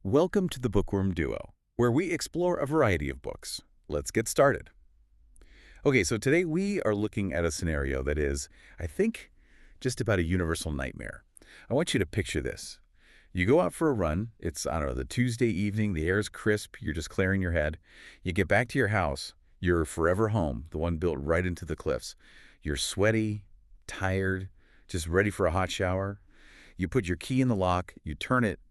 Welcome to the Bookworm Duo, where we explore a variety of books. Let's get started. Okay, so today we are looking at a scenario that is, I think, just about a universal nightmare. I want you to picture this. You go out for a run. It's, I don't know, the Tuesday evening. The air's crisp. You're just clearing your head. You get back to your house, your forever home, the one built right into the cliffs. You're sweaty, tired, just ready for a hot shower. You put your key in the lock, you turn it,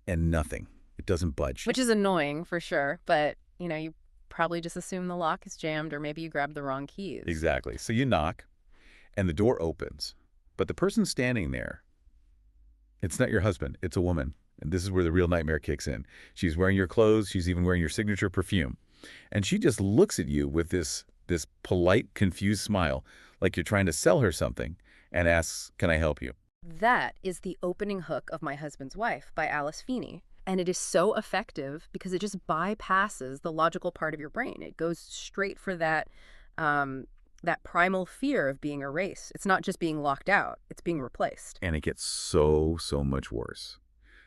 and nothing. It doesn't budge. Which is annoying for sure, but, you probably just assume the lock is jammed or maybe you grabbed the wrong keys. Exactly. So you knock, and the door opens. But the person standing there, it's not your husband, it's a woman. And this is where the real nightmare kicks in. She's wearing your clothes, she's even wearing your signature perfume. And she just looks at you with this polite, confused smile, like you're trying to sell her something, and asks, "Can I help you?" That is the opening hook of My Husband's Wife by Alice Feeney. And it is so effective because it just bypasses the logical part of your brain. It goes straight for that primal fear of being erased. It's not just being locked out, it's being replaced. And it gets so much worse.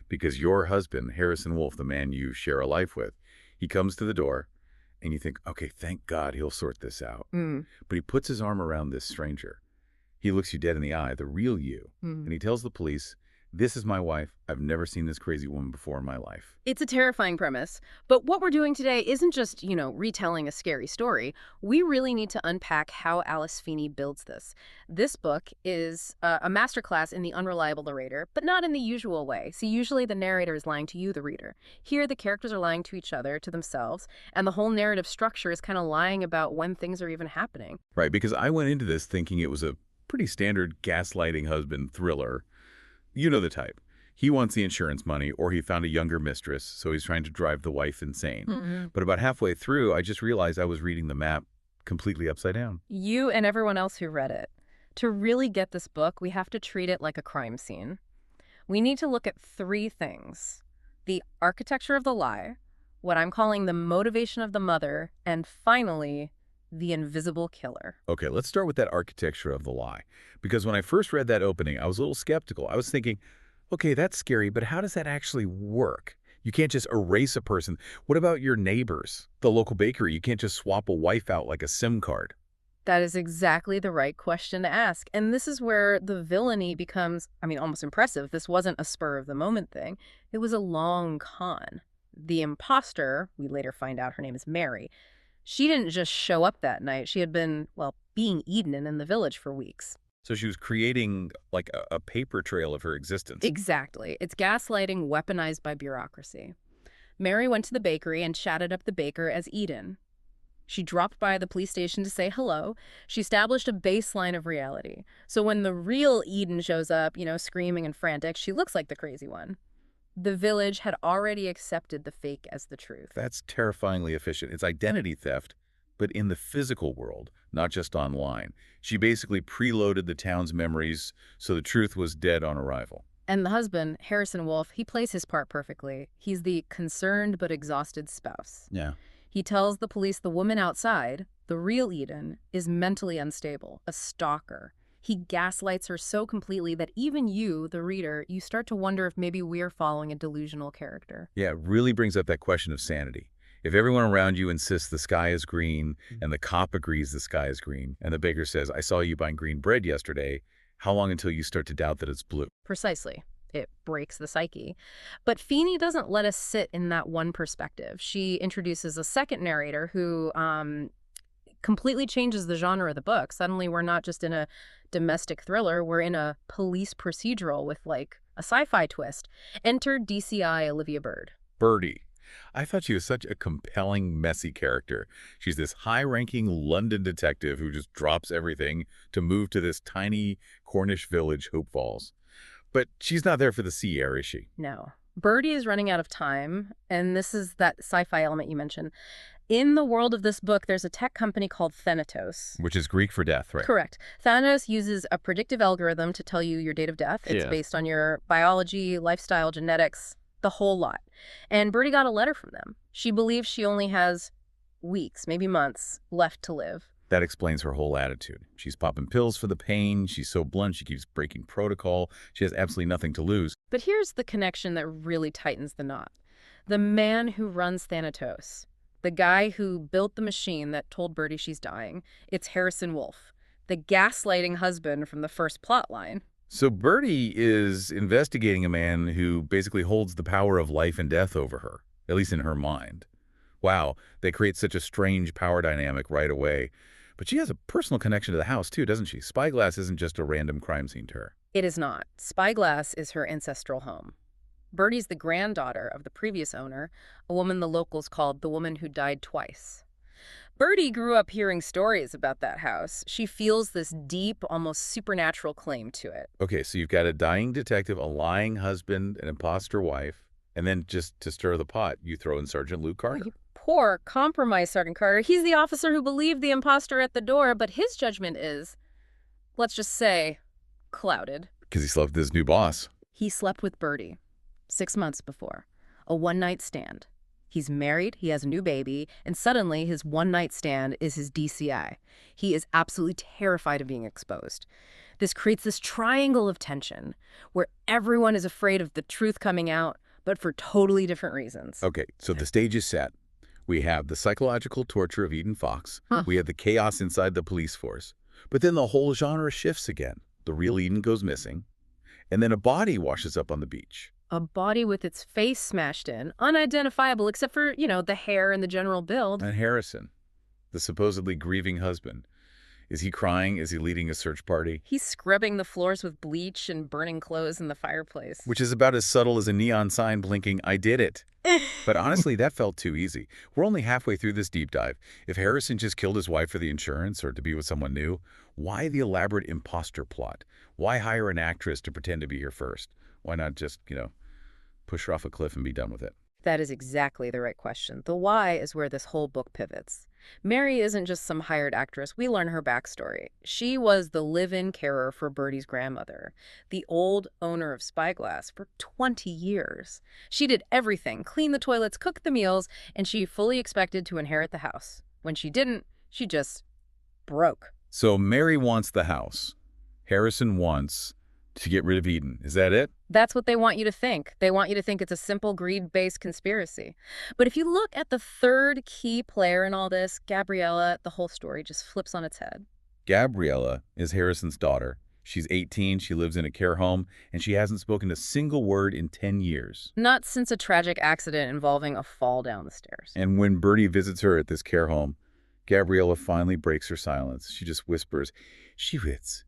Because your husband, Harrison Wolfe, the man you share a life with, he comes to the door, and you think, okay, thank God he'll sort this out. But he puts his arm around this stranger. He looks you dead in the eye, the real you, and he tells the police, "This is my wife. I've never seen this crazy woman before in my life." It's a terrifying premise, but what we're doing today isn't just, retelling a scary story. We really need to unpack how Alice Feeney builds this. This book is a masterclass in the unreliable narrator, but not in the usual way. See, usually the narrator is lying to you, the reader. Here, the characters are lying to each other, to themselves, and the whole narrative structure is kind of lying about when things are even happening. Right, because I went into this thinking it was a pretty standard gaslighting husband thriller. You know the type. He wants the insurance money, or he found a younger mistress, so he's trying to drive the wife insane. But about halfway through, I just realized I was reading the map completely upside down. You and everyone else who read it. To really get this book, we have to treat it like a crime scene. We need to look at three things: the architecture of the lie, what I'm calling the motivation of the mother, and finally, the invisible killer. Okay, let's start with that architecture of the lie. Because when I first read that opening, I was a little skeptical. I was thinking, okay, that's scary, but how does that actually work? You can't just erase a person. What about your neighbors? The local bakery, you can't just swap a wife out like a SIM card. That is exactly the right question to ask. And this is where the villainy becomes, almost impressive. This wasn't a spur-of-the-moment thing. It was a long con. The imposter, we later find out her name is Mary, she didn't just show up that night. She had been, being eaten in the village for weeks. So she was creating like a paper trail of her existence. Exactly. It's gaslighting weaponized by bureaucracy. Mary went to the bakery and chatted up the baker as Eden. She dropped by the police station to say hello. She established a baseline of reality. So when the real Eden shows up, screaming and frantic, she looks like the crazy one. The village had already accepted the fake as the truth. That's terrifyingly efficient. It's identity theft, but in the physical world, not just online. She basically preloaded the town's memories, so the truth was dead on arrival. And the husband, Harrison Wolfe, he plays his part perfectly. He's the concerned but exhausted spouse. Yeah. He tells the police the woman outside, the real Eden, is mentally unstable, a stalker. He gaslights her so completely that even you, the reader, you start to wonder if maybe we're following a delusional character. Yeah, it really brings up that question of sanity. If everyone around you insists the sky is green, and the cop agrees the sky is green, and the baker says, "I saw you buying green bread yesterday," how long until you start to doubt that it's blue? Precisely. It breaks the psyche. But Feeney doesn't let us sit in that one perspective. She introduces a second narrator who completely changes the genre of the book. Suddenly we're not just in a domestic thriller, we're in a police procedural with a sci-fi twist. Enter DCI Olivia Bird. Birdy. I thought she was such a compelling, messy character. She's this high-ranking London detective who just drops everything to move to this tiny Cornish village, Hope Falls. But she's not there for the sea air, is she? No. Birdy is running out of time, and this is that sci-fi element you mentioned. In the world of this book, there's a tech company called Thanatos. Which is Greek for death, right? Correct. Thanatos uses a predictive algorithm to tell you your date of death. It's based on your biology, lifestyle, genetics, the whole lot. And Birdy got a letter from them. She believes she only has weeks, maybe months, left to live. That explains her whole attitude. She's popping pills for the pain. She's so blunt, she keeps breaking protocol. She has absolutely nothing to lose. But here's the connection that really tightens the knot. The man who runs Thanatos, the guy who built the machine that told Birdy she's dying, it's Harrison Wolfe, the gaslighting husband from the first plot line. So Birdy is investigating a man who basically holds the power of life and death over her, at least in her mind. Wow, they create such a strange power dynamic right away. But she has a personal connection to the house, too, doesn't she? Spyglass isn't just a random crime scene to her. It is not. Spyglass is her ancestral home. Birdy's the granddaughter of the previous owner, a woman the locals called the woman who died twice. Birdy grew up hearing stories about that house. She feels this deep, almost supernatural claim to it. Okay, so you've got a dying detective, a lying husband, an imposter wife, and then just to stir the pot, you throw in Sergeant Luke Carter. Oh, you poor, compromised Sergeant Carter. He's the officer who believed the imposter at the door, but his judgment is, let's just say, clouded. Because he slept with his new boss. He slept with Birdy 6 months before. A one-night stand. He's married, he has a new baby, and suddenly his one-night stand is his DCI. He is absolutely terrified of being exposed. This creates this triangle of tension where everyone is afraid of the truth coming out, but for totally different reasons. Okay, so the stage is set. We have the psychological torture of Eden Fox. We have the chaos inside the police force. But then the whole genre shifts again. The real Eden goes missing. And then a body washes up on the beach. A body with its face smashed in, unidentifiable except for, the hair and the general build. And Harrison, the supposedly grieving husband. Is he crying? Is he leading a search party? He's scrubbing the floors with bleach and burning clothes in the fireplace. Which is about as subtle as a neon sign blinking, "I did it." But honestly, that felt too easy. We're only halfway through this deep dive. If Harrison just killed his wife for the insurance or to be with someone new, why the elaborate imposter plot? Why hire an actress to pretend to be here first? Why not just, push her off a cliff and be done with it? That is exactly the right question. The why is where this whole book pivots. Mary isn't just some hired actress. We learn her backstory. She was the live-in carer for Birdy's grandmother, the old owner of Spyglass, for 20 years. She did everything, clean the toilets, cook the meals, and she fully expected to inherit the house. When she didn't, she just broke. So Mary wants the house. Harrison wants to get rid of Eden. Is that it? That's what they want you to think. They want you to think it's a simple greed-based conspiracy. But if you look at the third key player in all this, Gabriella, the whole story just flips on its head. Gabriella is Harrison's daughter. She's 18, she lives in a care home, and she hasn't spoken a single word in 10 years. Not since a tragic accident involving a fall down the stairs. And when Birdy visits her at this care home, Gabriella finally breaks her silence. She just whispers, "Shewitz,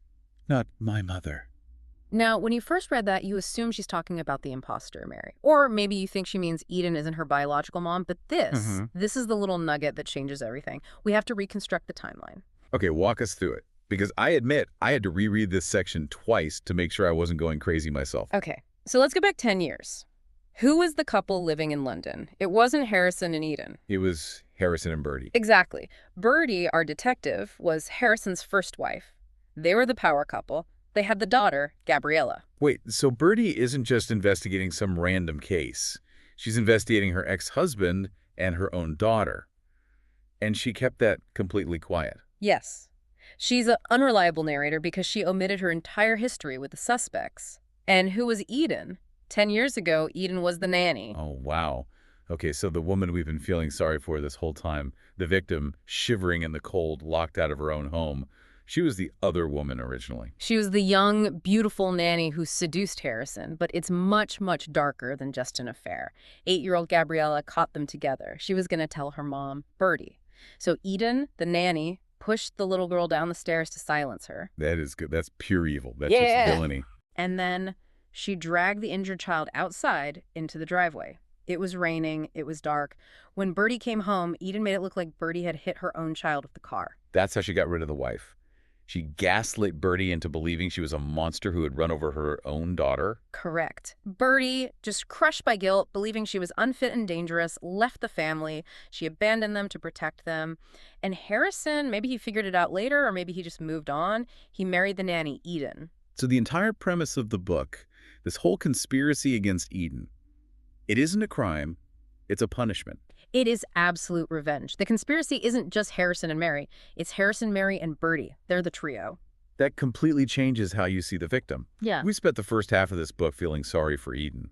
not my mother." Now, when you first read that, you assume she's talking about the imposter, Mary. Or maybe you think she means Eden isn't her biological mom, but this is the little nugget that changes everything. We have to reconstruct the timeline. Okay, walk us through it. Because I admit, I had to reread this section twice to make sure I wasn't going crazy myself. Okay, so let's go back 10 years. Who was the couple living in London? It wasn't Harrison and Eden. It was Harrison and Birdy. Exactly. Birdy, our detective, was Harrison's first wife. They were the power couple. They had the daughter, Gabriella. Wait, so Birdy isn't just investigating some random case. She's investigating her ex-husband and her own daughter. And she kept that completely quiet. Yes. She's an unreliable narrator because she omitted her entire history with the suspects. And who was Eden? 10 years ago, Eden was the nanny. Oh, wow. Okay, so the woman we've been feeling sorry for this whole time, the victim, shivering in the cold, locked out of her own home, she was the other woman originally. She was the young, beautiful nanny who seduced Harrison, but it's much, much darker than just an affair. 8-year-old Gabriella caught them together. She was going to tell her mom, Birdy. So Eden, the nanny, pushed the little girl down the stairs to silence her. That is good. That's pure evil. That's just villainy. And then she dragged the injured child outside into the driveway. It was raining. It was dark. When Birdy came home, Eden made it look like Birdy had hit her own child with the car. That's how she got rid of the wife. She gaslit Birdy into believing she was a monster who had run over her own daughter. Correct. Birdy, just crushed by guilt, believing she was unfit and dangerous, left the family. She abandoned them to protect them. And Harrison, maybe he figured it out later, or maybe he just moved on. He married the nanny, Eden. So the entire premise of the book, this whole conspiracy against Eden, it isn't a crime, It's a punishment. It is absolute revenge. The conspiracy isn't just Harrison and Mary. It's Harrison, Mary, and Birdy. They're the trio. That completely changes how you see the victim. Yeah. We spent the first half of this book feeling sorry for Eden.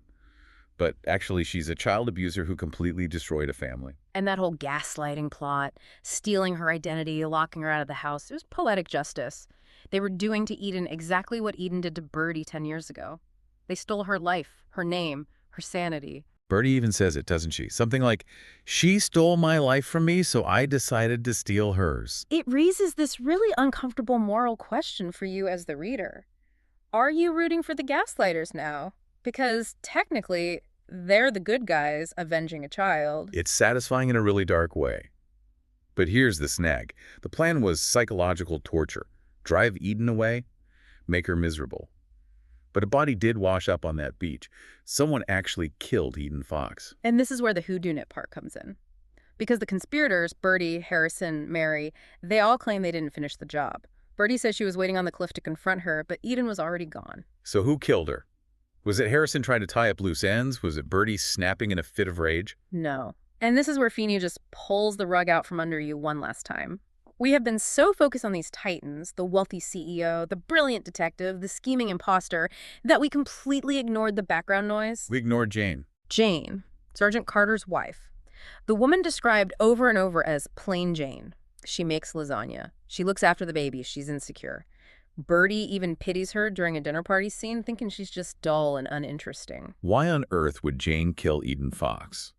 But actually, she's a child abuser who completely destroyed a family. And that whole gaslighting plot, stealing her identity, locking her out of the house, it was poetic justice. They were doing to Eden exactly what Eden did to Birdy 10 years ago. They stole her life, her name, her sanity. Birdy even says it, doesn't she? Something like, she stole my life from me, so I decided to steal hers. It raises this really uncomfortable moral question for you as the reader. Are you rooting for the gaslighters now? Because technically, they're the good guys avenging a child. It's satisfying in a really dark way. But here's the snag. The plan was psychological torture. Drive Eden away, make her miserable. But a body did wash up on that beach. Someone actually killed Eden Fox. And this is where the whodunit part comes in. Because the conspirators, Birdy, Harrison, Mary, they all claim they didn't finish the job. Birdy says she was waiting on the cliff to confront her, but Eden was already gone. So who killed her? Was it Harrison trying to tie up loose ends? Was it Birdy snapping in a fit of rage? No. And this is where Feeney just pulls the rug out from under you one last time. We have been so focused on these titans, the wealthy CEO, the brilliant detective, the scheming imposter, that we completely ignored the background noise. We ignored Jane. Jane, Sergeant Carter's wife. The woman described over and over as plain Jane. She makes lasagna. She looks after the baby. She's insecure. Birdy even pities her during a dinner party scene, thinking she's just dull and uninteresting. Why on earth would Jane kill Eden Fox?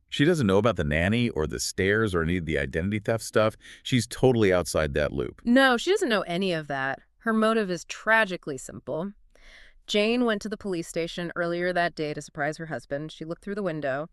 She doesn't know about the nanny or the stairs or any of the identity theft stuff. She's totally outside that loop. No, she doesn't know any of that. Her motive is tragically simple. Jane went to the police station earlier that day to surprise her husband. She looked through the window,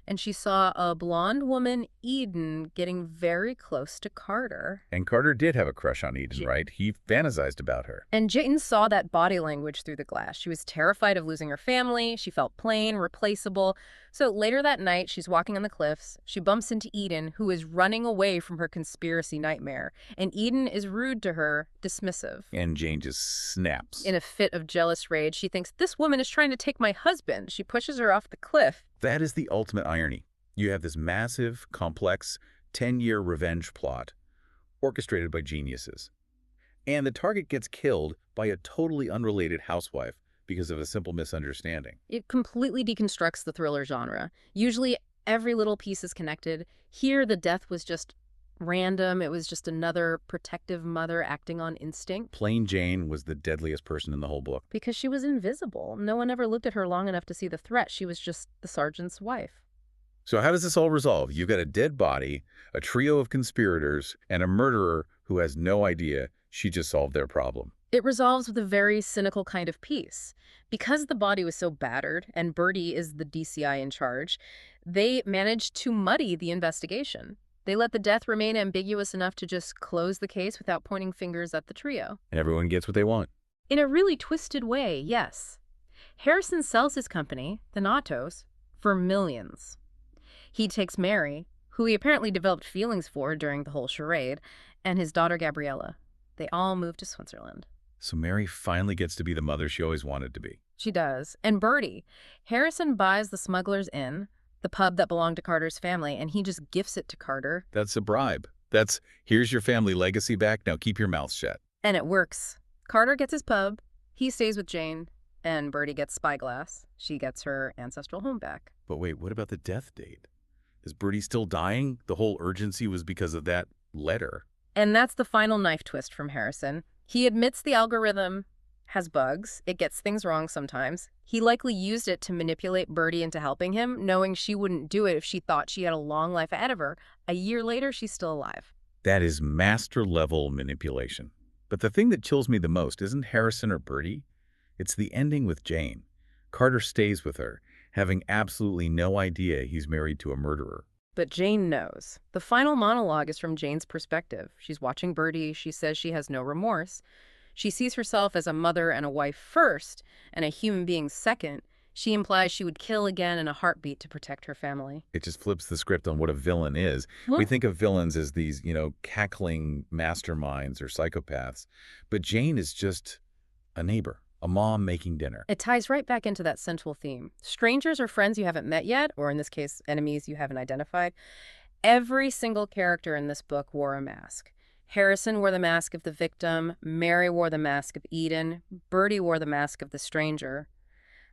and she saw a blonde woman, Eden, getting very close to Carter. And Carter did have a crush on Eden, right? He fantasized about her. And Jane saw that body language through the glass. She was terrified of losing her family. She felt plain, replaceable. So later that night, she's walking on the cliffs. She bumps into Eden, who is running away from her conspiracy nightmare. And Eden is rude to her, dismissive. And Jane just snaps. In a fit of jealous rage, she thinks, this woman is trying to take my husband. She pushes her off the cliff. That is the ultimate irony. You have this massive, complex, 10-year revenge plot orchestrated by geniuses. And the target gets killed by a totally unrelated housewife because of a simple misunderstanding. It completely deconstructs the thriller genre. Usually, every little piece is connected. Here, the death was just random. It was just another protective mother acting on instinct. Plain Jane was the deadliest person in the whole book. Because she was invisible. No one ever looked at her long enough to see the threat. She was just the sergeant's wife. So how does this all resolve? You've got a dead body, a trio of conspirators, and a murderer who has no idea she just solved their problem. It resolves with a very cynical kind of peace. Because the body was so battered, and Birdy is the DCI in charge, they managed to muddy the investigation. They let the death remain ambiguous enough to just close the case without pointing fingers at the trio. And everyone gets what they want. In a really twisted way, yes. Harrison sells his company, the Natos, for millions. He takes Mary, who he apparently developed feelings for during the whole charade, and his daughter Gabriella. They all move to Switzerland. So Mary finally gets to be the mother she always wanted to be. She does. And Birdy. Harrison buys the Smuggler's Inn, the pub that belonged to Carter's family, and he just gifts it to Carter. That's a bribe. That's, here's your family legacy back, now keep your mouth shut. And it works. Carter gets his pub, he stays with Jane, and Birdy gets Spyglass. She gets her ancestral home back. But wait, what about the death date? Is Birdy still dying? The whole urgency was because of that letter. And that's the final knife twist from Harrison. He admits the algorithm has bugs. It gets things wrong sometimes. He likely used it to manipulate Birdy into helping him, knowing she wouldn't do it if she thought she had a long life ahead of her. A year later, she's still alive. That is master-level manipulation. But the thing that chills me the most isn't Harrison or Birdy. It's the ending with Jane. Carter stays with her, having absolutely no idea he's married to a murderer. But Jane knows. The final monologue is from Jane's perspective. She's watching Birdy. She says she has no remorse. She sees herself as a mother and a wife first, and a human being second. She implies she would kill again in a heartbeat to protect her family. It just flips the script on what a villain is. What? We think of villains as these, cackling masterminds or psychopaths. But Jane is just a neighbor. A mom making dinner. It ties right back into that central theme. Strangers or friends you haven't met yet, or in this case, enemies you haven't identified. Every single character in this book wore a mask. Harrison wore the mask of the victim, Mary wore the mask of Eden, Birdy wore the mask of the stranger.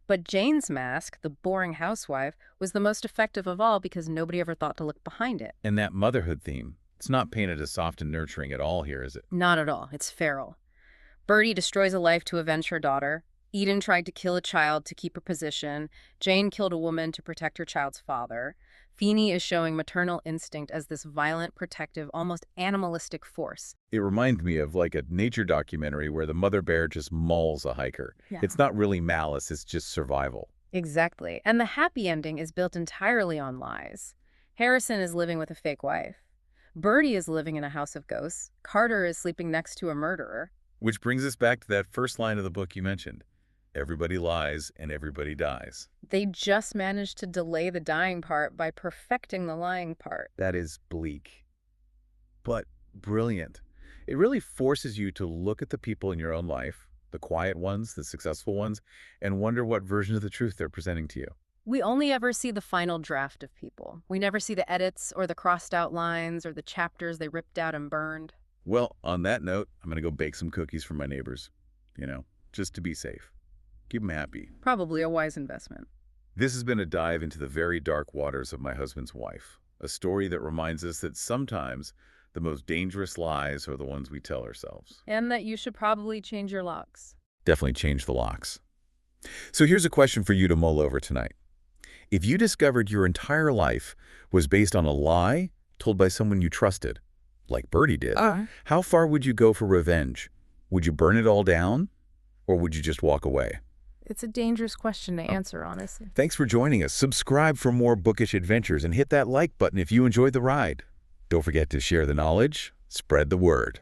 But Jane's mask, the boring housewife, was the most effective of all because nobody ever thought to look behind it. And that motherhood theme, it's not painted as soft and nurturing at all here, is it? Not at all. It's feral. Birdy destroys a life to avenge her daughter. Eden tried to kill a child to keep her position. Jane killed a woman to protect her child's father. Feeney is showing maternal instinct as this violent, protective, almost animalistic force. It reminds me of like a nature documentary where the mother bear just mauls a hiker. Yeah. It's not really malice, it's just survival. Exactly. And the happy ending is built entirely on lies. Harrison is living with a fake wife. Birdy is living in a house of ghosts. Carter is sleeping next to a murderer. Which brings us back to that first line of the book you mentioned. Everybody lies and everybody dies. They just managed to delay the dying part by perfecting the lying part. That is bleak, but brilliant. It really forces you to look at the people in your own life, the quiet ones, the successful ones, and wonder what version of the truth they're presenting to you. We only ever see the final draft of people. We never see the edits or the crossed out lines or the chapters they ripped out and burned. Well, on that note, I'm going to go bake some cookies for my neighbors, just to be safe. Keep them happy. Probably a wise investment. This has been a dive into the very dark waters of My Husband's Wife, a story that reminds us that sometimes the most dangerous lies are the ones we tell ourselves. And that you should probably change your locks. Definitely change the locks. So here's a question for you to mull over tonight. If you discovered your entire life was based on a lie told by someone you trusted, like Birdy did, how far would you go for revenge? Would you burn it all down, or would you just walk away? It's a dangerous question to answer, honestly. Thanks for joining us. Subscribe for more bookish adventures and hit that like button if you enjoyed the ride. Don't forget to share the knowledge, spread the word.